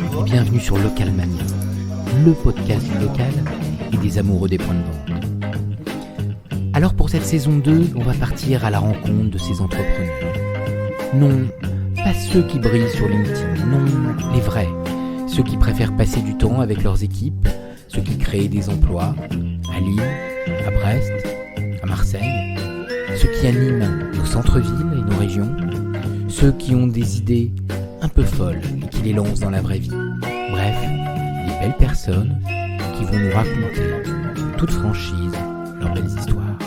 Bonjour, bienvenue sur Local Mania, le podcast local et des amoureux des points de vente. Alors pour cette saison 2, on va partir à la rencontre de ces entrepreneurs. Non, pas ceux qui brillent sur LinkedIn, non, les vrais. Ceux qui préfèrent passer du temps avec leurs équipes, ceux qui créent des emplois à Lille, à Brest, à Marseille, ceux qui animent nos centres-villes et nos régions, ceux qui ont des idées un peu folles et qui les lancent dans la vraie vie. Bref, des belles personnes qui vont nous raconter, en toute franchise, leurs belles histoires.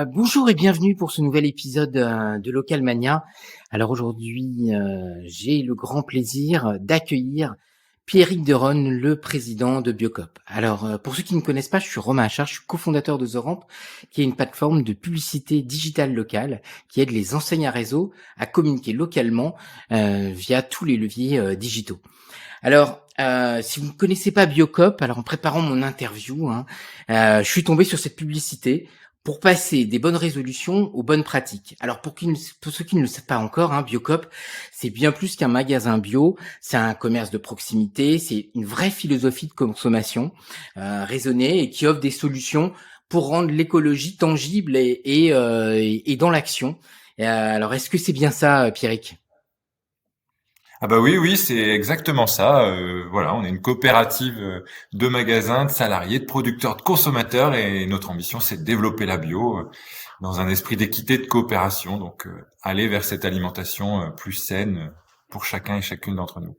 Bonjour et bienvenue pour ce nouvel épisode de Local Mania. Alors aujourd'hui, j'ai le grand plaisir d'accueillir Pierrick Deronne, le président de Biocop. Alors, pour ceux qui ne me connaissent pas, je suis Romain Achard, je suis cofondateur de The Ramp, qui est une plateforme de publicité digitale locale qui aide les enseignes à réseau à communiquer localement via tous les leviers digitaux. Alors, si vous ne connaissez pas Biocop, alors en préparant mon interview, je suis tombé sur cette publicité pour passer des bonnes résolutions aux bonnes pratiques. Alors pour ceux qui ne le savent pas encore, Biocop, c'est bien plus qu'un magasin bio, c'est un commerce de proximité, c'est une vraie philosophie de consommation raisonnée et qui offre des solutions pour rendre l'écologie tangible et dans l'action. Alors est-ce que c'est bien ça, Pierrick ? Ah bah oui, c'est exactement ça. Voilà, on est une coopérative de magasins, de salariés, de producteurs, de consommateurs, et notre ambition, c'est de développer la bio dans un esprit d'équité, de coopération. Donc, aller vers cette alimentation plus saine pour chacun et chacune d'entre nous.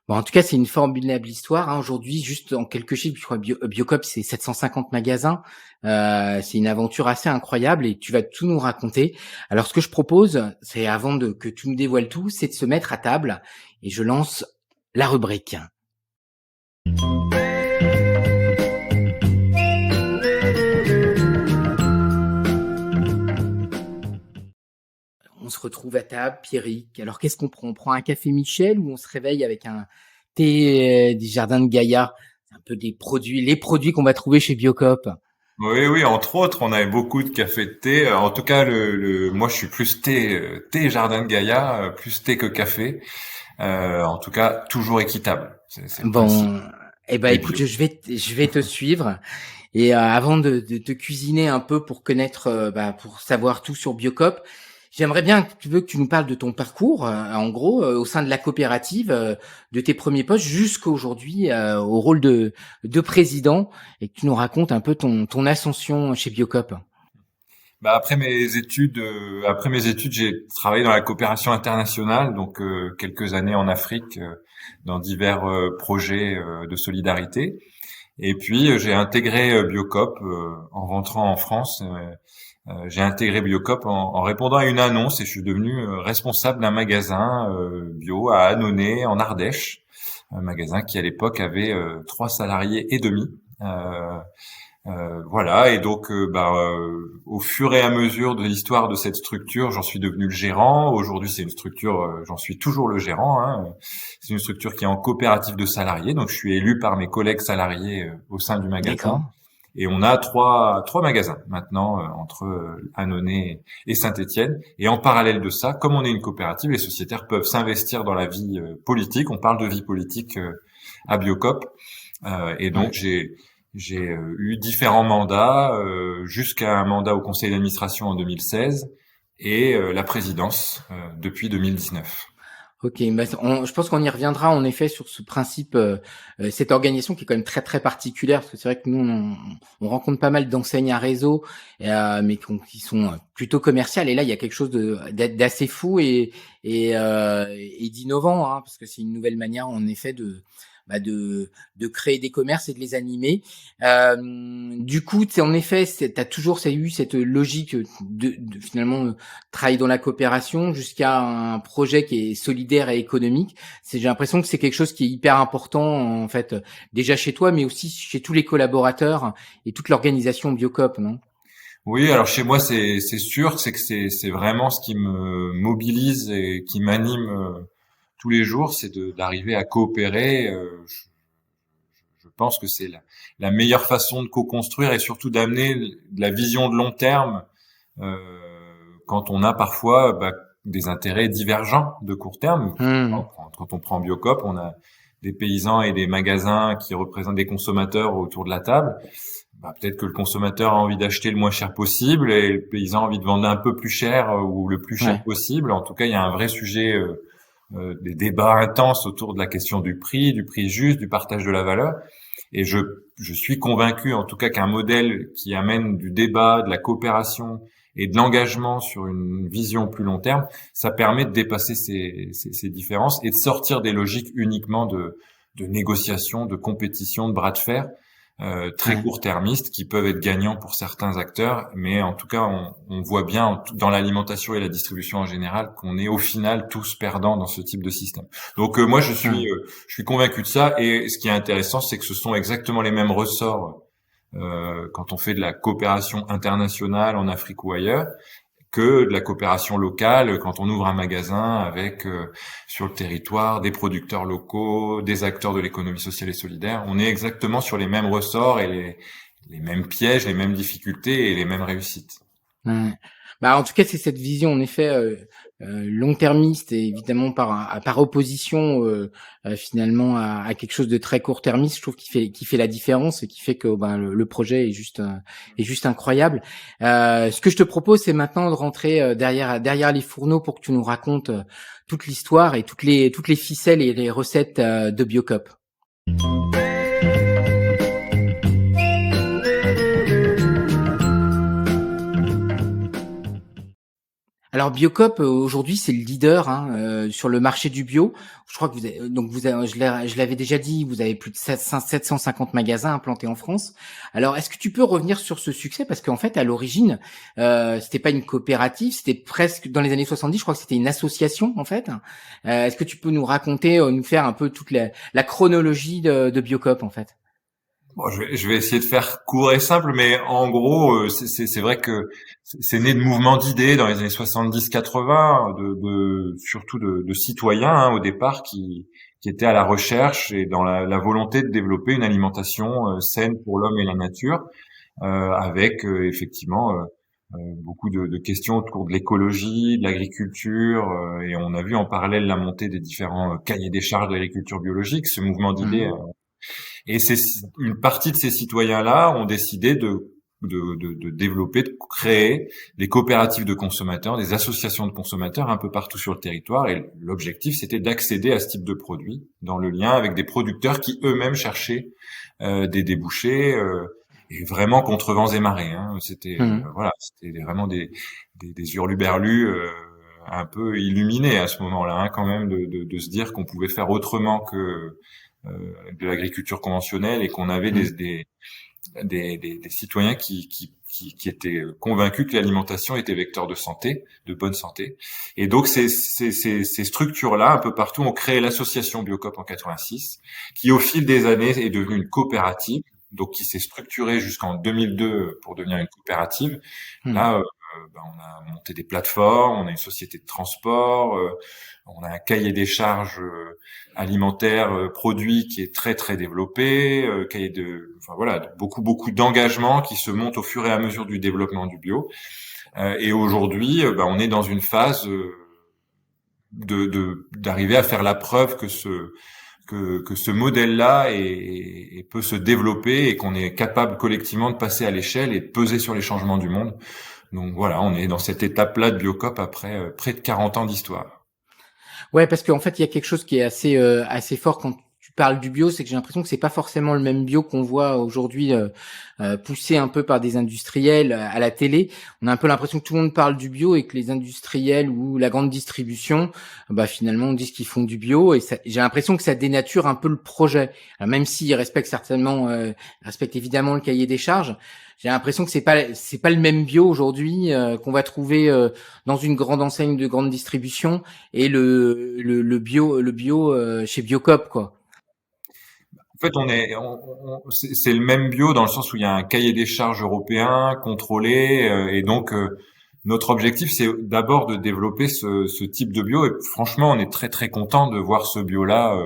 Bon, en tout cas, c'est une formidable histoire. Aujourd'hui, juste en quelques chiffres, je crois Biocop, c'est 750 magasins. C'est une aventure assez incroyable et tu vas tout nous raconter. Alors, ce que je propose, c'est que tu nous dévoiles tout, c'est de se mettre à table et je lance la rubrique. On se retrouve à table, Pierrick. Alors, qu'est-ce qu'on prend ? On prend un café Michel ou on se réveille avec un thé des jardins de Gaïa ? C'est un peu les produits qu'on va trouver chez Biocop. Oui, entre autres, on avait beaucoup de café de thé. En tout cas, moi, je suis plus thé Jardin de Gaïa, plus thé que café. En tout cas, toujours équitable. C'est le principe. Bon, écoute, je vais te suivre. Et avant de te cuisiner un peu pour connaître, pour savoir tout sur Biocop, j'aimerais bien que tu nous parles de ton parcours, en gros, au sein de la coopérative, de tes premiers postes jusqu'à aujourd'hui au rôle de président, et que tu nous racontes un peu ton ascension chez Biocop. Bah après mes études, j'ai travaillé dans la coopération internationale, donc quelques années en Afrique, dans divers projets de solidarité. Et puis j'ai intégré Biocop en rentrant en France. J'ai intégré Biocop en répondant à une annonce et je suis devenu responsable d'un magasin bio à Annonay en Ardèche, un magasin qui à l'époque avait 3 salariés et demi. Voilà, et donc au fur et à mesure de l'histoire de cette structure, j'en suis devenu le gérant. Aujourd'hui, c'est une structure, j'en suis toujours le gérant. C'est une structure qui est en coopérative de salariés, donc je suis élu par mes collègues salariés au sein du magasin. D'accord. Et on a trois magasins maintenant entre Annonay et Saint-Étienne. Et en parallèle de ça, comme on est une coopérative, les sociétaires peuvent s'investir dans la vie politique. On parle de vie politique à Biocop, et donc j'ai eu différents mandats, jusqu'à un mandat au conseil d'administration en 2016 et la présidence depuis 2019. Ok, je pense qu'on y reviendra en effet sur ce principe, cette organisation qui est quand même très très particulière, parce que c'est vrai que nous on rencontre pas mal d'enseignes à réseau, mais qui sont plutôt commerciales, et là il y a quelque chose d'assez fou et d'innovant, parce que c'est une nouvelle manière en effet de créer des commerces et de les animer. Du coup, en effet, t'as toujours eu cette logique de finalement travailler dans la coopération jusqu'à un projet qui est solidaire et économique. J'ai l'impression que c'est quelque chose qui est hyper important en fait, déjà chez toi, mais aussi chez tous les collaborateurs et toute l'organisation Biocop, non ? Oui, alors chez moi c'est sûr, c'est que c'est vraiment ce qui me mobilise et qui m'anime tous les jours, c'est d'arriver à coopérer. Je pense que c'est la meilleure façon de co-construire et surtout d'amener de la vision de long terme euh, quand on a parfois des intérêts divergents de court terme. Mmh. Quand on prend Biocop, on a des paysans et des magasins qui représentent des consommateurs autour de la table. Peut-être que le consommateur a envie d'acheter le moins cher possible et le paysan a envie de vendre un peu plus cher ou le plus cher Ouais. possible. En tout cas, il y a un vrai sujet, des débats intenses autour de la question du prix juste, du partage de la valeur. Et je suis convaincu, en tout cas, qu'un modèle qui amène du débat, de la coopération et de l'engagement sur une vision plus long terme, ça permet de dépasser ces différences et de sortir des logiques uniquement de négociation, de compétition, de bras de fer très Ouais. court-termistes qui peuvent être gagnants pour certains acteurs, mais en tout cas, on voit bien dans l'alimentation et la distribution en général qu'on est au final tous perdants dans ce type de système. Donc moi, je Mmh. suis convaincu de ça. Et ce qui est intéressant, c'est que ce sont exactement les mêmes ressorts quand on fait de la coopération internationale en Afrique ou ailleurs, que de la coopération locale quand on ouvre un magasin avec sur le territoire des producteurs locaux, des acteurs de l'économie sociale et solidaire. On est exactement sur les mêmes ressorts et les mêmes pièges, les mêmes difficultés et les mêmes réussites. Ouais. En tout cas, c'est cette vision en effet long-termiste et évidemment par opposition finalement à quelque chose de très court-termiste. Je trouve qui fait la différence et qui fait que le projet est juste incroyable. Ce que je te propose, c'est maintenant de rentrer derrière les fourneaux pour que tu nous racontes toute l'histoire et toutes les ficelles et les recettes de Biocop. Alors Biocop aujourd'hui c'est le leader sur le marché du bio. Je crois que je l'avais déjà dit, vous avez plus de 750 magasins implantés en France. Alors est-ce que tu peux revenir sur ce succès parce qu'en fait à l'origine c'était pas une coopérative, c'était presque dans les années 70, je crois que c'était une association en fait. Est-ce que tu peux nous raconter, nous faire un peu toute la chronologie de Biocop en fait? Bon, je vais essayer de faire court et simple, mais en gros, c'est vrai que c'est né de mouvements d'idées dans les années 70-80, surtout de citoyens au départ qui étaient à la recherche et dans la volonté de développer une alimentation saine pour l'homme et la nature, avec effectivement beaucoup de questions autour de l'écologie, de l'agriculture, et on a vu en parallèle la montée des différents cahiers des charges de l'agriculture biologique. Ce mouvement d'idées Mhm. et c'est une partie de ces citoyens-là ont décidé de développer, de créer des coopératives de consommateurs, des associations de consommateurs un peu partout sur le territoire. Et l'objectif, c'était d'accéder à ce type de produits dans le lien avec des producteurs qui eux-mêmes cherchaient des débouchés et vraiment contre vents et marées. C'était Mhm. voilà, c'était vraiment des hurluberlus un peu illuminés à ce moment-là, quand même, de se dire qu'on pouvait faire autrement que de l'agriculture conventionnelle et qu'on avait Mhm. des citoyens qui étaient convaincus que l'alimentation était vecteur de santé, de bonne santé. Et donc ces structures-là, un peu partout, ont créé l'association Biocop en 86, qui au fil des années est devenue une coopérative, donc qui s'est structurée jusqu'en 2002 pour devenir une coopérative. Mhm. Là, on a monté des plateformes, on a une société de transport, on a un cahier des charges alimentaires produits qui est très très développé, enfin voilà, beaucoup d'engagements qui se montent au fur et à mesure du développement du bio. Et aujourd'hui, on est dans une phase d'arriver à faire la preuve que ce modèle-là peut se développer et qu'on est capable collectivement de passer à l'échelle et de peser sur les changements du monde. Donc voilà, on est dans cette étape-là de Biocop après près de 40 ans d'histoire. Ouais, parce qu'en fait, il y a quelque chose qui est assez fort quand tu parles du bio, c'est que j'ai l'impression que c'est pas forcément le même bio qu'on voit aujourd'hui poussé un peu par des industriels à la télé. On a un peu l'impression que tout le monde parle du bio et que les industriels ou la grande distribution, finalement, disent qu'ils font du bio et j'ai l'impression que ça dénature un peu le projet. Alors, même s'ils respectent évidemment le cahier des charges, j'ai l'impression que c'est pas le même bio aujourd'hui qu'on va trouver dans une grande enseigne de grande distribution et le bio chez Biocop quoi. En fait, c'est le même bio dans le sens où il y a un cahier des charges européen contrôlé et donc notre objectif c'est d'abord de développer ce type de bio et franchement on est très très content de voir ce bio là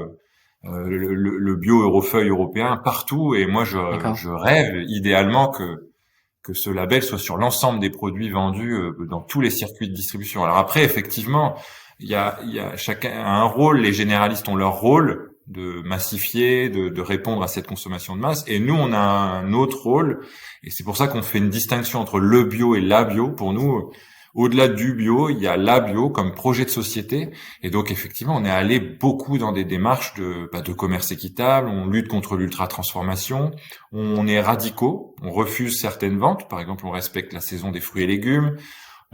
le bio Eurofeuille européen partout. Et moi, D'accord. je rêve idéalement que ce label soit sur l'ensemble des produits vendus dans tous les circuits de distribution. Alors après, effectivement, il y a chacun a un rôle. Les généralistes ont leur rôle de massifier, de répondre à cette consommation de masse. Et nous, on a un autre rôle. Et c'est pour ça qu'on fait une distinction entre le bio et la bio. Pour nous, au-delà du bio, il y a la bio comme projet de société. Et donc, effectivement, on est allé beaucoup dans des démarches de commerce équitable. On lutte contre l'ultra-transformation. On est radicaux. On refuse certaines ventes. Par exemple, on respecte la saison des fruits et légumes.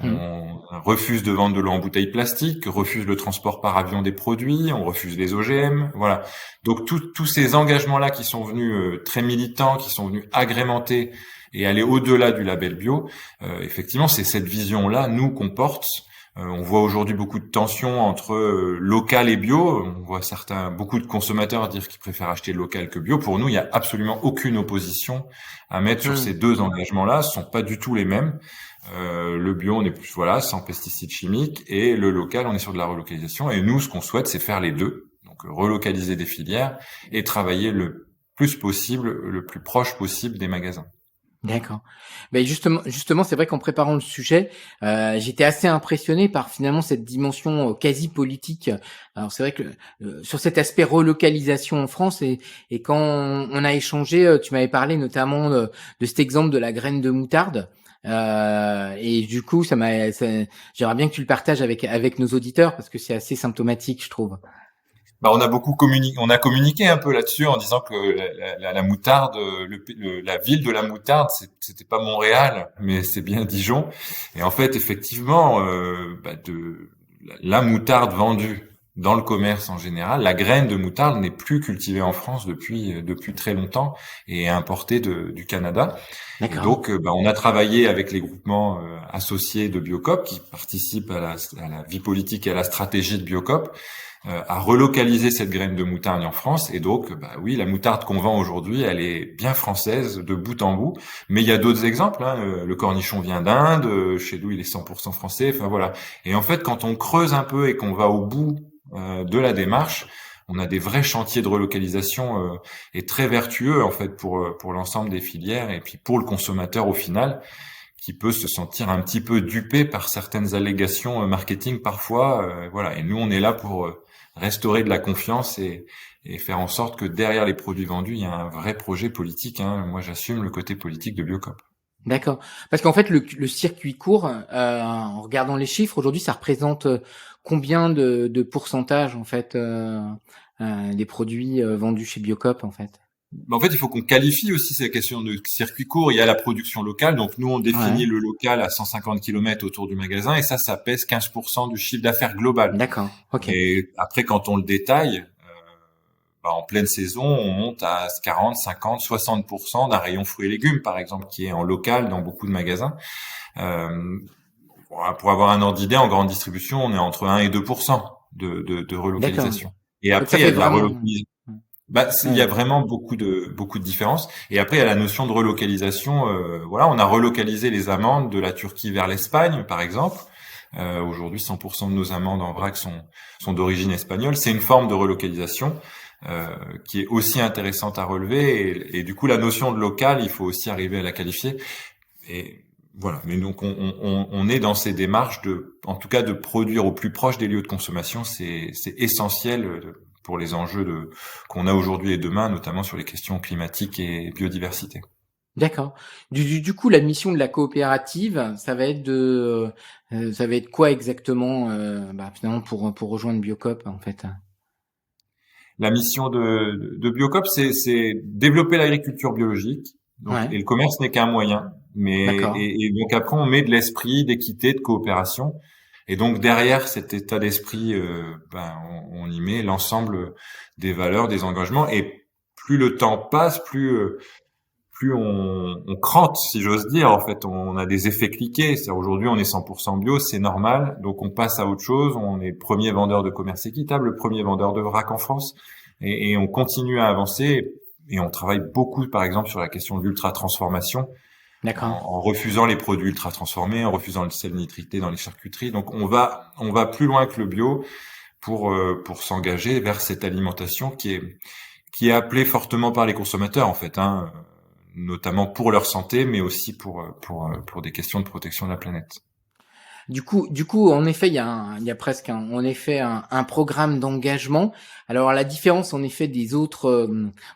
Mmh. On refuse de vendre de l'eau en bouteille plastique, refuse le transport par avion des produits, on refuse les OGM, voilà. Donc tous ces engagements-là qui sont venus très militants, qui sont venus agrémenter et aller au-delà du label bio, effectivement, c'est cette vision-là, nous, qu'on porte. On voit aujourd'hui beaucoup de tensions entre local et bio. On voit beaucoup de consommateurs dire qu'ils préfèrent acheter local que bio. Pour nous, il n'y a absolument aucune opposition à mettre sur ces Mmh. deux engagements-là. Ce sont pas du tout les mêmes. Le bio, on est plus sans pesticides chimiques, et le local, on est sur de la relocalisation. Et nous, ce qu'on souhaite, c'est faire les deux. Donc relocaliser des filières et travailler le plus possible, le plus proche possible des magasins. D'accord. Ben justement, c'est vrai qu'en préparant le sujet, j'étais assez impressionné par finalement cette dimension quasi politique. Alors c'est vrai que sur cet aspect relocalisation en France et quand on a échangé, tu m'avais parlé notamment de cet exemple de la graine de moutarde. Et du coup, j'aimerais bien que tu le partages avec nos auditeurs parce que c'est assez symptomatique, je trouve. Bah, on a communiqué un peu là-dessus en disant que la moutarde, la ville de la moutarde, c'était pas Montréal, mais c'est bien Dijon. Et en fait, effectivement, la moutarde vendue dans le commerce en général, la graine de moutarde n'est plus cultivée en France depuis très longtemps et est importée du Canada. Et D'accord. donc, on a travaillé avec les groupements associés de Biocop qui participent à la vie politique et à la stratégie de Biocop, à relocaliser cette graine de moutarde en France. Et donc, oui, la moutarde qu'on vend aujourd'hui, elle est bien française de bout en bout. Mais il y a d'autres exemples. Hein. Le cornichon vient d'Inde. Chez nous, il est 100% français. Enfin voilà. Et en fait, quand on creuse un peu et qu'on va au bout de la démarche, on a des vrais chantiers de relocalisation et très vertueux en fait pour l'ensemble des filières et puis pour le consommateur au final, qui peut se sentir un petit peu dupé par certaines allégations marketing parfois. Voilà. Et nous, on est là pour restaurer de la confiance et faire en sorte que derrière les produits vendus, il y a un vrai projet politique. Hein. Moi, j'assume le côté politique de Biocop. D'accord. Parce qu'en fait, le circuit court, en regardant les chiffres, aujourd'hui, ça représente combien de pourcentage, en fait, des produits vendus chez Biocop, en fait? En fait, il faut qu'on qualifie aussi ces questions de circuit court. Il y a la production locale. Donc, nous, on Ouais. définit le local à 150 km autour du magasin et ça pèse 15% du chiffre d'affaires global. D'accord. Ok. Et après, quand on le détaille, en pleine saison, on monte à 40, 50, 60% d'un rayon fruits et légumes, par exemple, qui est en local dans beaucoup de magasins. Euh, pour avoir un ordre d'idée, en grande distribution, on est entre 1 et 2% de D'accord. relocalisation. Et Donc ça après, il y fait a de la vraiment. relocalisation. Il y a Ouais. vraiment beaucoup de différences. Et après, il y a la notion de relocalisation. On a relocalisé les amandes de la Turquie vers l'Espagne, par exemple. Aujourd'hui, 100% de nos amandes en vrac sont d'origine espagnole. C'est une forme de relocalisation qui est aussi intéressante à relever. Et du coup, la notion de local, il faut aussi arriver à la qualifier. Et voilà. Mais donc, on est dans ces démarches en tout cas, de produire au plus proche des lieux de consommation. C'est essentiel pour les enjeux qu'on a aujourd'hui et demain, notamment sur les questions climatiques et biodiversité. D'accord. Du coup, la mission de la coopérative, ça va être quoi exactement, finalement pour rejoindre Biocop, en fait? La mission de Biocop, c'est développer l'agriculture biologique. Donc, Ouais. et le commerce n'est qu'un moyen. D'accord. Et donc après, on met de l'esprit d'équité, de coopération. Et donc derrière cet état d'esprit, on y met l'ensemble des valeurs, des engagements. Et plus le temps passe, plus on crante, si j'ose dire. En fait, on a des effets cliqués. C'est aujourd'hui, on est 100% bio, c'est normal. Donc, on passe à autre chose. On est le premier vendeur de commerce équitable, le premier vendeur de vrac en France. Et on continue à avancer. Et on travaille beaucoup, par exemple, sur la question de l'ultra-transformation, D'accord. en refusant les produits ultra-transformés, en refusant le sel nitrité dans les charcuteries. Donc, on va plus loin que le bio pour s'engager vers cette alimentation qui est appelée fortement par les consommateurs en fait, hein, notamment pour leur santé, mais aussi pour des questions de protection de la planète. Du coup, en effet, il y a presque en effet un programme d'engagement. Alors la différence, en effet, des autres,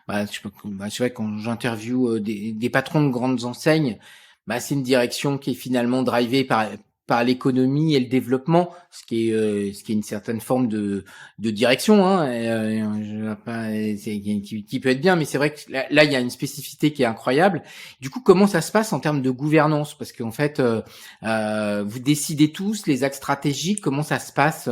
je sais pas, c'est vrai quand j'interviewe des patrons de grandes enseignes, c'est une direction qui est finalement drivée par l'économie et le développement, ce qui est une certaine forme de direction, hein. Je vais pas, qui peut être bien, mais c'est vrai que là, il y a une spécificité qui est incroyable. Du coup, comment ça se passe en termes de gouvernance? Parce qu'en fait, vous décidez tous les axes stratégiques. Comment ça se passe?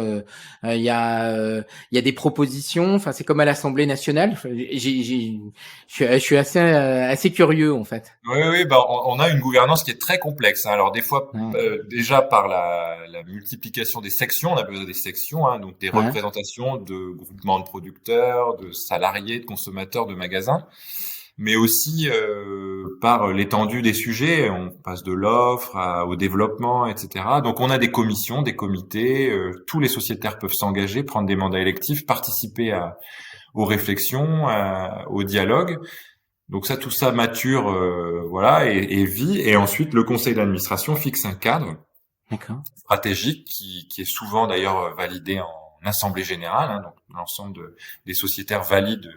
Il y a des propositions. Enfin, c'est comme à l'Assemblée nationale. Je suis assez curieux en fait. Oui, oui, on a une gouvernance qui est très complexe, hein. Alors des fois, Ouais. déjà par la multiplication des sections, on a besoin des sections, hein, donc des Ouais. représentations de groupements de producteurs, de salariés, de consommateurs, de magasins, mais aussi par l'étendue des sujets. On passe de l'offre au développement, etc. Donc on a des commissions, des comités. Tous les sociétaires peuvent s'engager, prendre des mandats électifs, participer aux réflexions, au dialogue. Donc ça, tout ça mature, voilà, et vit. Et ensuite, le conseil d'administration fixe un cadre D'accord. stratégique qui est souvent d'ailleurs validé en assemblée générale. Hein, donc l'ensemble des sociétaires valident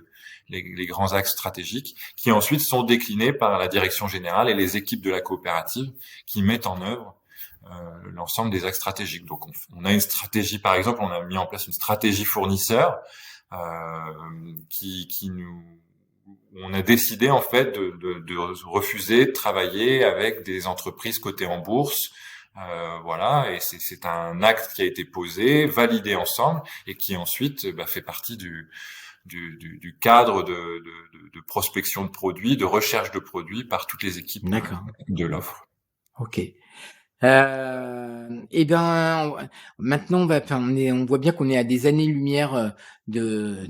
les grands axes stratégiques, qui ensuite sont déclinés par la direction générale et les équipes de la coopérative qui mettent en œuvre l'ensemble des axes stratégiques. Donc on a une stratégie, par exemple, on a mis en place une stratégie fournisseur qui nous on a décidé en fait de refuser de travailler avec des entreprises cotées en bourse, voilà, et c'est un acte qui a été posé, validé ensemble, et qui ensuite fait partie du cadre de prospection de produits, de recherche de produits par toutes les équipes D'accord. de l'offre. Ok. Eh bien, maintenant, on voit bien qu'on est à des années-lumière d'un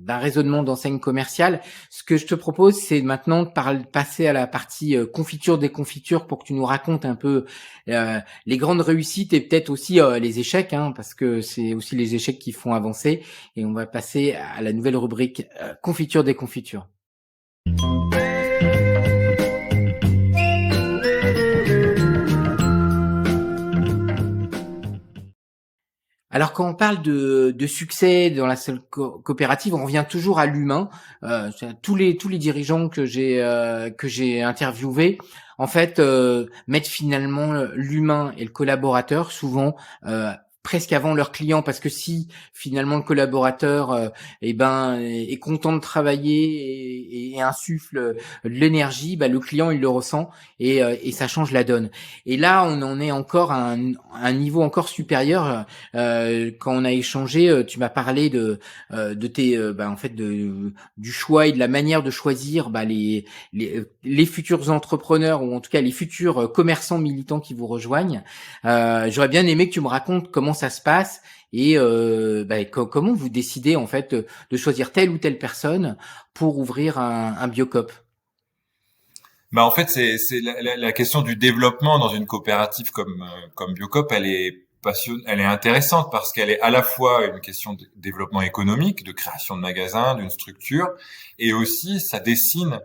raisonnement d'enseigne commerciale. Ce que je te propose, c'est maintenant de passer à la partie confiture des confitures pour que tu nous racontes un peu les grandes réussites et peut-être aussi les échecs, hein, parce que c'est aussi les échecs qui font avancer. Et on va passer à la nouvelle rubrique confiture des confitures. Alors quand on parle de succès dans la seule coopérative, on revient toujours à l'humain. Tous les dirigeants que j'ai interviewés, en fait, mettent finalement l'humain et le collaborateur souvent presque avant leur client, parce que si finalement le collaborateur est content de travailler et insuffle de l'énergie, le client il le ressent et ça change la donne. Et là on en est encore à un niveau encore supérieur. Quand on a échangé, tu m'as parlé de tes en fait du choix et de la manière de choisir les futurs entrepreneurs, ou en tout cas les futurs commerçants militants qui vous rejoignent. J'aurais bien aimé que tu me racontes comment ça se passe et comment vous décidez en fait de choisir telle ou telle personne pour ouvrir un Biocoop. En fait, c'est la question du développement dans une coopérative comme Biocoop, elle est intéressante parce qu'elle est à la fois une question de développement économique, de création de magasins, d'une structure, et aussi ça dessine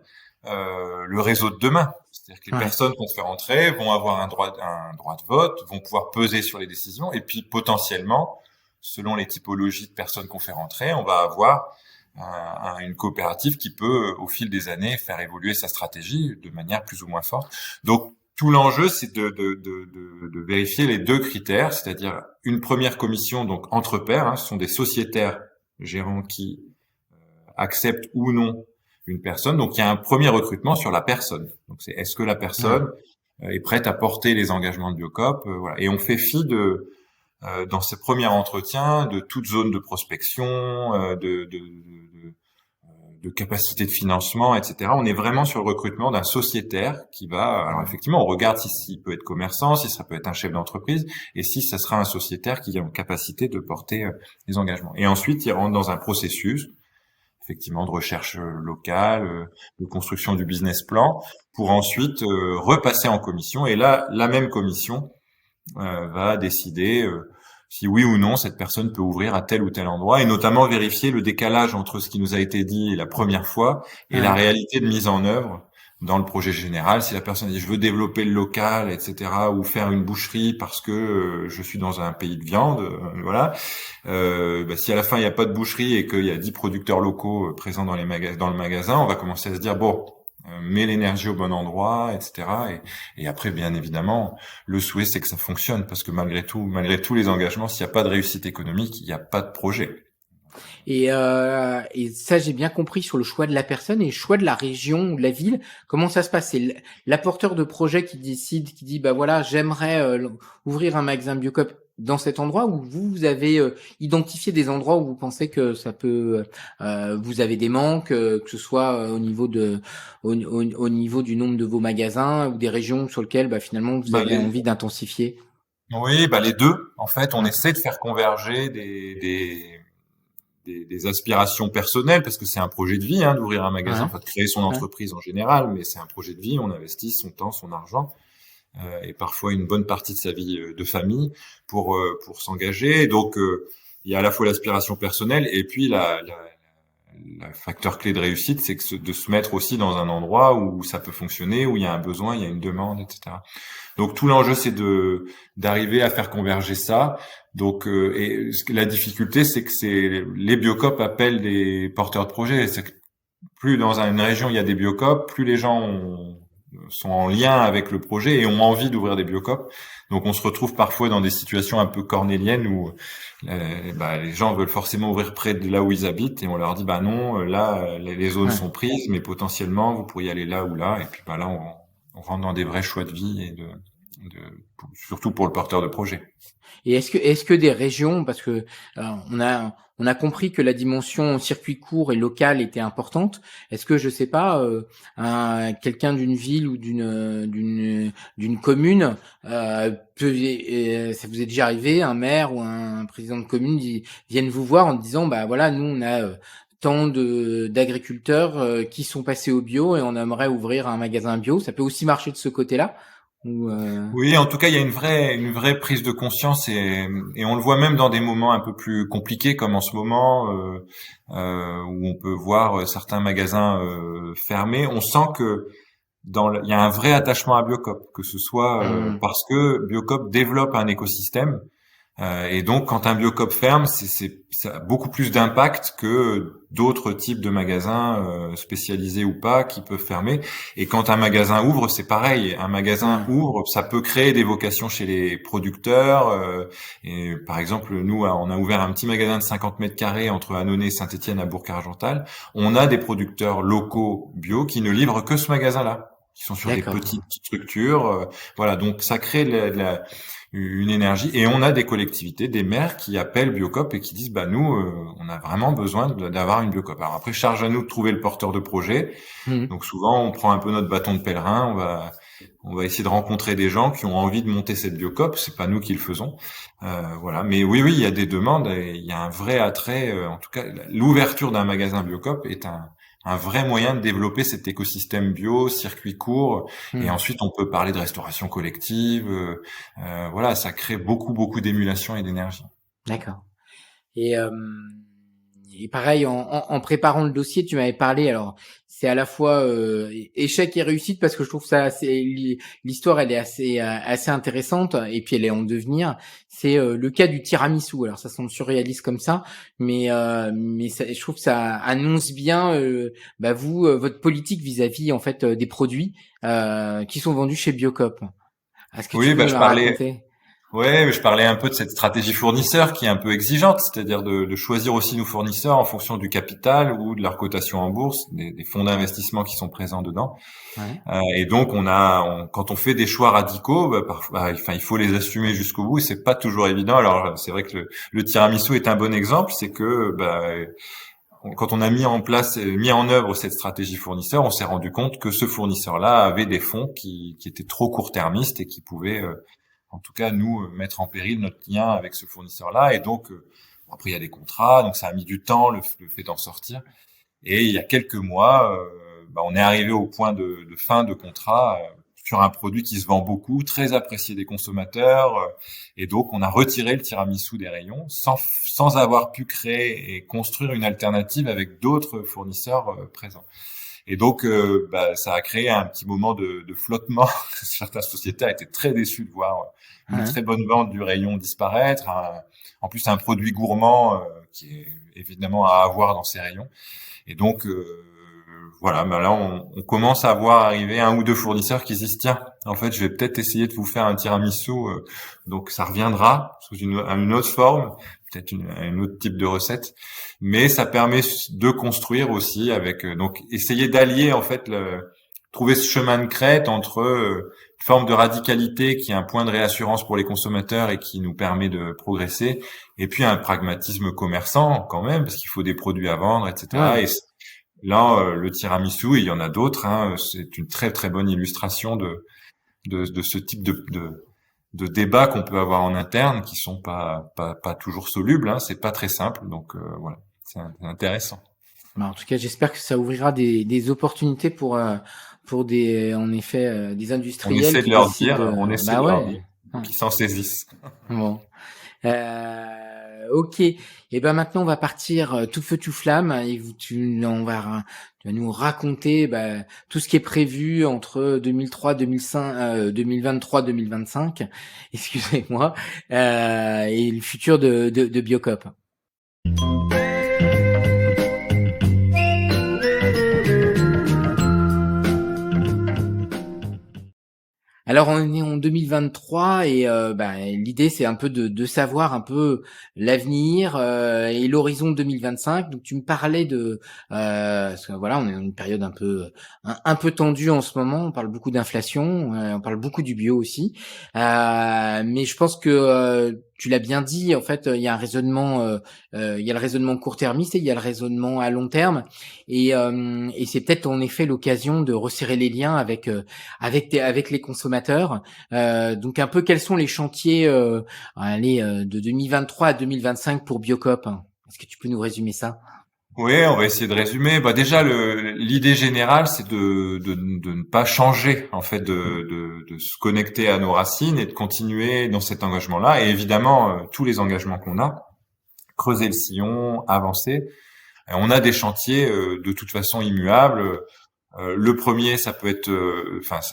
le réseau de demain. C'est-à-dire que les personnes qu'on fait rentrer vont avoir un droit de vote, vont pouvoir peser sur les décisions, et puis potentiellement, selon les typologies de personnes qu'on fait rentrer, on va avoir une coopérative qui peut, au fil des années, faire évoluer sa stratégie de manière plus ou moins forte. Donc, tout l'enjeu, c'est de vérifier les deux critères, c'est-à-dire une première commission, donc entre pairs, hein, ce sont des sociétaires gérants qui acceptent ou non une personne. Donc, il y a un premier recrutement sur la personne. Donc, c'est est-ce que la personne est prête à porter les engagements de Biocoop, voilà. Et on fait fi dans ces premiers entretiens de toute zone de prospection, de capacité de financement, etc. On est vraiment sur le recrutement d'un sociétaire qui va... Alors effectivement, on regarde s'il peut être commerçant, si ça peut être un chef d'entreprise, et si ça sera un sociétaire qui est en capacité de porter les engagements. Et ensuite, il rentre dans un processus, effectivement, de recherche locale, de construction du business plan, pour ensuite repasser en commission. Et là, la même commission va décider si oui ou non cette personne peut ouvrir à tel ou tel endroit, et notamment vérifier le décalage entre ce qui nous a été dit la première fois et la Ouais. réalité de mise en œuvre dans le projet général. Si la personne dit je veux développer le local, etc., ou faire une boucherie parce que je suis dans un pays de viande, voilà. Si à la fin il n'y a pas de boucherie et qu'il y a 10 producteurs locaux présents dans dans le magasin, on va commencer à se dire bon, mets l'énergie au bon endroit, etc. Et après, bien évidemment, le souhait c'est que ça fonctionne, parce que malgré tout, malgré tous les engagements, s'il n'y a pas de réussite économique, il n'y a pas de projet. Et ça, j'ai bien compris sur le choix de la personne et le choix de la région ou de la ville. Comment ça se passe? C'est l'apporteur de projet qui décide, qui dit, bah voilà, j'aimerais ouvrir un magasin Biocop dans cet endroit, où vous avez identifié des endroits où vous pensez que ça peut, vous avez des manques, que ce soit au niveau du nombre de vos magasins ou des régions sur lesquelles bah, finalement vous Bah, avez envie d'intensifier. oui, les deux. En fait, on Ouais. essaie de faire converger des aspirations personnelles, parce que c'est un projet de vie, hein, d'ouvrir un magasin, Ouais. enfin de créer son Ouais. entreprise en général, mais c'est un projet de vie. On investit son temps, son argent, et parfois une bonne partie de sa vie de famille pour s'engager. Donc il y a à la fois l'aspiration personnelle et puis le facteur clé de réussite, c'est que de se mettre aussi dans un endroit où ça peut fonctionner, où il y a un besoin, il y a une demande, etc. Donc tout l'enjeu, c'est d'arriver à faire converger ça. Donc la difficulté, c'est que les Biocop appellent des porteurs de projets. C'est que plus dans une région il y a des Biocop, plus les gens sont en lien avec le projet et ont envie d'ouvrir des Biocop. Donc on se retrouve parfois dans des situations un peu cornéliennes où les gens veulent forcément ouvrir près de là où ils habitent, et on leur dit bah non, là les zones Ouais. sont prises, mais potentiellement vous pourriez aller là ou là. Et puis là on rentre dans des vrais choix de vie, et surtout pour le porteur de projet. Et est-ce que des régions, parce que on a compris que la dimension circuit court et local était importante. Est-ce que je sais pas, quelqu'un d'une ville ou d'une commune ça vous est déjà arrivé, un maire ou un président de commune viennent vous voir en disant bah voilà, nous on a tant d'agriculteurs qui sont passés au bio et on aimerait ouvrir un magasin bio. Ça peut aussi marcher de ce côté-là ou Oui, en tout cas, il y a une vraie prise de conscience, et on le voit même dans des moments un peu plus compliqués, comme en ce moment, où on peut voir certains magasins fermés. On sent que il y a un vrai attachement à Biocop, que ce soit Hum, parce que Biocop développe un écosystème. Et donc, quand un Biocop ferme, ça a beaucoup plus d'impact que d'autres types de magasins spécialisés ou pas qui peuvent fermer. Et quand un magasin ouvre, c'est pareil. Un magasin hum. ouvre, ça peut créer des vocations chez les producteurs. Et par exemple, nous, on a ouvert un petit magasin de 50 mètres carrés entre Annonay et Saint-Étienne à Bourg-Argental. On a des producteurs locaux bio qui ne livrent que ce magasin-là, qui sont sur des D'accord. petites structures. Voilà, donc ça crée une énergie, et on a des collectivités, des maires qui appellent Biocop et qui disent bah nous on a vraiment besoin d'avoir une Biocop. Alors après, charge à nous de trouver le porteur de projet. Mmh. Donc souvent on prend un peu notre bâton de pèlerin, on va essayer de rencontrer des gens qui ont envie de monter cette Biocop. C'est pas nous qui le faisons, voilà. Mais oui, il y a des demandes, et il y a un vrai attrait. En tout cas, l'ouverture d'un magasin Biocop est un vrai moyen de développer cet écosystème bio, circuit court, et Mmh. ensuite on peut parler de restauration collective. Voilà, ça crée beaucoup d'émulation et d'énergie. D'accord. Et pareil, en préparant le dossier, tu m'avais parlé, alors c'est à la fois échec et réussite, parce que je trouve ça l'histoire elle est assez intéressante, et puis elle est en devenir. C'est le cas du tiramisu. Alors ça semble surréaliste comme ça, mais je trouve que ça annonce bien bah vous votre politique vis-à-vis en fait des produits qui sont vendus chez Biocop. Est-ce que tu Oui, peux me je la parlais. raconter? Ouais, mais je parlais un peu de cette stratégie fournisseur qui est un peu exigeante, c'est-à-dire de choisir aussi nos fournisseurs en fonction du capital ou de leur cotation en bourse, des fonds d'investissement qui sont présents dedans. Ouais. Et donc quand on fait des choix radicaux, bah, parfois, enfin, il faut les assumer jusqu'au bout, et c'est pas toujours évident. Alors c'est vrai que le tiramisu est un bon exemple, c'est que quand on a mis en œuvre cette stratégie fournisseur, on s'est rendu compte que ce fournisseur-là avait des fonds qui étaient trop court-termistes et qui pouvaient en tout cas nous mettre en péril notre lien avec ce fournisseur-là. Et donc après il y a des contrats, donc ça a mis du temps le fait d'en sortir. Et il y a quelques mois, on est arrivé au point de fin de contrat sur un produit qui se vend beaucoup, très apprécié des consommateurs. Et donc, on a retiré le tiramisu des rayons sans avoir pu créer et construire une alternative avec d'autres fournisseurs présents. Et donc, ça a créé un petit moment de flottement. Certains sociétaires étaient très déçus de voir une très bonne vente du rayon disparaître. En plus, un produit gourmand qui est évidemment à avoir dans ces rayons. Et donc, voilà, là, on commence à voir arriver un ou deux fournisseurs qui disent, tiens, en fait, je vais peut-être essayer de vous faire un tiramisu. Donc, ça reviendra sous une autre forme, peut-être un autre type de recette. Mais ça permet de construire aussi avec, donc, essayer d'allier, en fait, trouver ce chemin de crête entre une forme de radicalité qui est un point de réassurance pour les consommateurs et qui nous permet de progresser, et puis un pragmatisme commerçant quand même, parce qu'il faut des produits à vendre, etc. Ouais. Et là, le tiramisu, et il y en a d'autres, hein, c'est une très très bonne illustration de ce type de débats qu'on peut avoir en interne, qui sont pas toujours solubles, hein, c'est pas très simple, donc voilà, c'est intéressant. En tout cas, j'espère que ça ouvrira des opportunités pour des, en effet, des On industriels essaie de qui leur décident dire, on de, essaie bah de leur ouais. dire, Ouais. qu'ils s'en saisissent. Bon. Ok. Et ben maintenant on va partir tout feu tout flamme et tu vas nous raconter tout ce qui est prévu entre 2003, 2005, 2023, 2025. Excusez-moi. Et le futur de Biocop. Alors on est en 2023 et l'idée c'est un peu de savoir un peu l'avenir et l'horizon 2025. Donc tu me parlais de parce que voilà, on est dans une période un peu tendue en ce moment. On parle beaucoup d'inflation, on parle beaucoup du bio aussi. Mais je pense que tu l'as bien dit. En fait, il y a un raisonnement, il y a le raisonnement court-termiste et il y a le raisonnement à long terme. Et c'est peut-être en effet l'occasion de resserrer les liens avec les consommateurs. Donc un peu quels sont les chantiers de 2023 à 2025 pour Biocop, hein. Est-ce que tu peux nous résumer ça? Oui, on va essayer de résumer. Déjà, l'idée générale, c'est de ne pas changer, en fait, de se connecter à nos racines et de continuer dans cet engagement-là. Et évidemment, tous les engagements qu'on a, creuser le sillon, avancer. On a des chantiers de toute façon immuables. Le premier, ça peut être,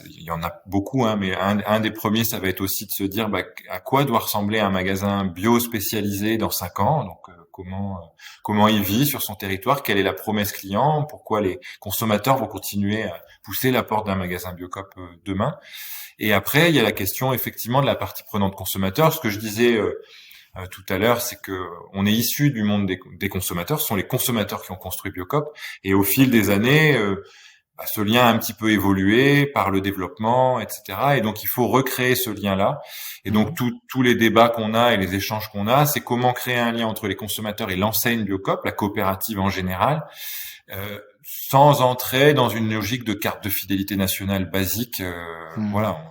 il y en a beaucoup, hein, mais un des premiers, ça va être aussi de se dire à quoi doit ressembler un magasin bio spécialisé dans 5 ans. Donc, comment il vit sur son territoire, quelle est la promesse client, pourquoi les consommateurs vont continuer à pousser la porte d'un magasin Biocop demain. Et après, il y a la question effectivement de la partie prenante consommateur. Ce que je disais tout à l'heure, c'est que on est issu du monde des consommateurs. Ce sont les consommateurs qui ont construit Biocop. Et au fil des années, ce lien a un petit peu évolué par le développement, etc. Et donc, il faut recréer ce lien-là. Et donc, tous les débats qu'on a et les échanges qu'on a, c'est comment créer un lien entre les consommateurs et l'enseigne Biocop, la coopérative en général, sans entrer dans une logique de carte de fidélité nationale basique. Voilà.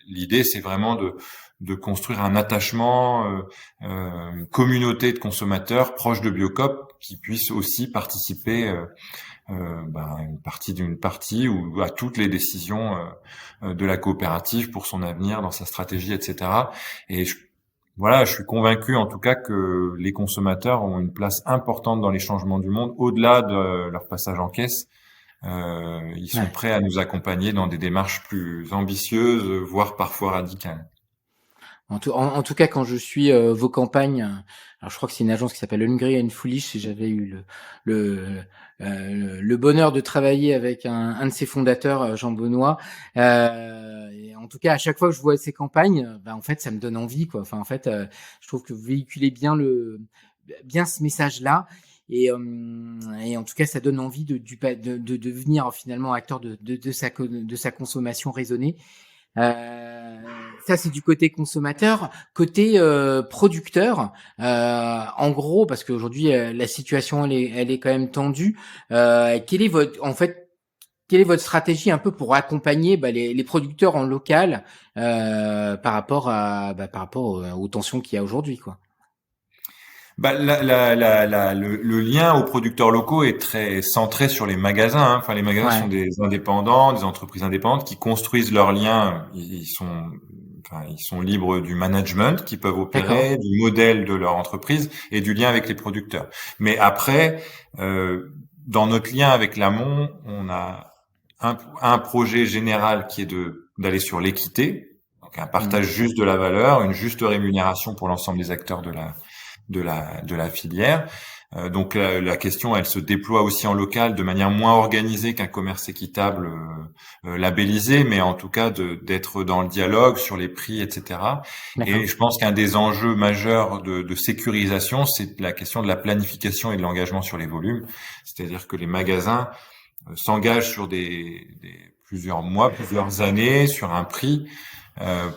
L'idée, c'est vraiment de construire un attachement, une communauté de consommateurs proches de Biocop qui puissent aussi participer d'une partie ou à toutes les décisions de la coopérative pour son avenir, dans sa stratégie, etc. Et je suis convaincu en tout cas que les consommateurs ont une place importante dans les changements du monde, au-delà de leur passage en caisse. Ils sont prêts à nous accompagner dans des démarches plus ambitieuses, voire parfois radicales. En tout cas, quand je suis vos campagnes, alors je crois que c'est une agence qui s'appelle Hungry and Foolish, et j'avais eu le bonheur de travailler avec un de ses fondateurs, Jean Benoît. Et en tout cas, à chaque fois que je vois ces campagnes, en fait, ça me donne envie, quoi. Enfin, en fait, je trouve que vous véhiculez bien ce message-là. Et en tout cas, ça donne envie de devenir finalement acteur de sa consommation raisonnée. Ça c'est du côté consommateur. Côté producteur, en gros, parce qu'aujourd'hui la situation elle est quand même tendue. Quelle est votre stratégie un peu pour accompagner les producteurs en local par rapport aux tensions qu'il y a aujourd'hui, quoi? Bah, le lien aux producteurs locaux est très centré sur les magasins, hein. Enfin, les magasins sont Ouais, des indépendants, des entreprises indépendantes qui construisent leurs liens. Ils sont libres du management qu'ils peuvent d'accord. opérer, du modèle de leur entreprise et du lien avec les producteurs. Mais après, dans notre lien avec l'amont, on a un projet général qui est d'aller sur l'équité, donc un Mmh. partage juste de la valeur, une juste rémunération pour l'ensemble des acteurs de la filière. Donc la question, elle se déploie aussi en local de manière moins organisée qu'un commerce équitable labellisé, mais en tout cas d'être dans le dialogue sur les prix, etc. Et D'accord. je pense qu'un des enjeux majeurs de sécurisation, c'est la question de la planification et de l'engagement sur les volumes. C'est-à-dire que les magasins s'engagent sur plusieurs mois, plusieurs années sur un prix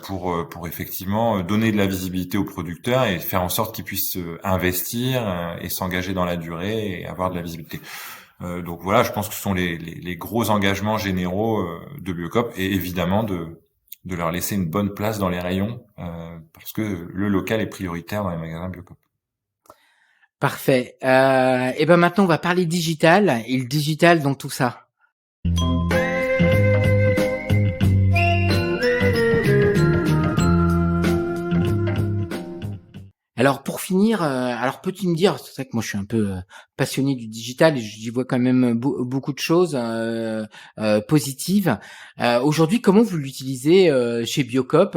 pour effectivement donner de la visibilité aux producteurs et faire en sorte qu'ils puissent investir et s'engager dans la durée et avoir de la visibilité. Donc voilà, je pense que ce sont les gros engagements généraux de Biocop et évidemment de leur laisser une bonne place dans les rayons parce que le local est prioritaire dans les magasins Biocop. Parfait. Et ben maintenant, on va parler digital et le digital dans tout ça. Alors pour finir, alors peux-tu me dire, c'est vrai que moi je suis un peu passionné du digital et j'y vois quand même beaucoup de choses positives. Aujourd'hui, comment vous l'utilisez chez Biocop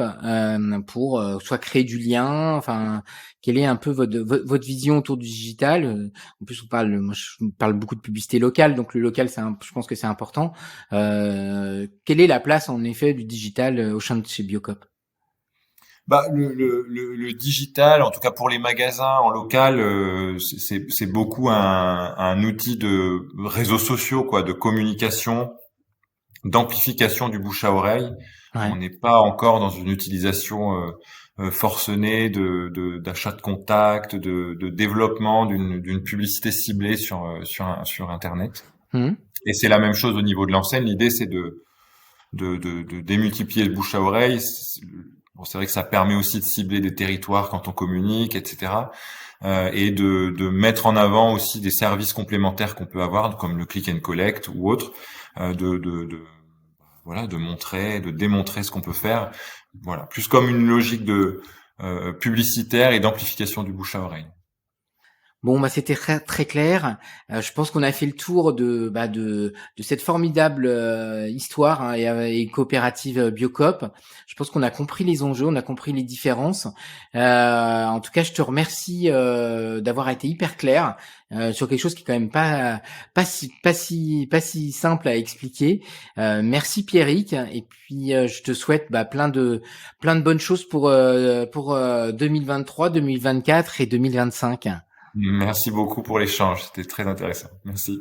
pour soit créer du lien, enfin quelle est un peu votre vision autour du digital En plus, moi je parle beaucoup de publicité locale, donc le local, je pense que c'est important. Quelle est la place en effet du digital au sein de chez Biocop? Bah, le digital, en tout cas pour les magasins en local, c'est beaucoup un outil de réseaux sociaux, quoi, de communication, d'amplification du bouche à oreille. On Ouais. n'est pas encore dans une utilisation forcenée d'achat de contact, de développement d'une publicité ciblée sur Internet. Mhm. Et c'est la même chose au niveau de l'enseigne. L'idée, c'est de démultiplier le bouche à oreille. Bon, c'est vrai que ça permet aussi de cibler des territoires quand on communique, etc. Et de mettre en avant aussi des services complémentaires qu'on peut avoir, comme le click and collect ou autre, voilà, de montrer, de démontrer ce qu'on peut faire. Voilà, plus comme une logique de publicitaire et d'amplification du bouche à oreille. Bon, bah, c'était très clair. Je pense qu'on a fait le tour de cette formidable histoire hein, et coopérative Biocop. Je pense qu'on a compris les enjeux, on a compris les différences. En tout cas, je te remercie d'avoir été hyper clair sur quelque chose qui est quand même pas si simple à expliquer. Merci Pierrick, et puis je te souhaite plein de bonnes choses pour 2023, 2024 et 2025. Merci beaucoup pour l'échange, c'était très intéressant. Merci.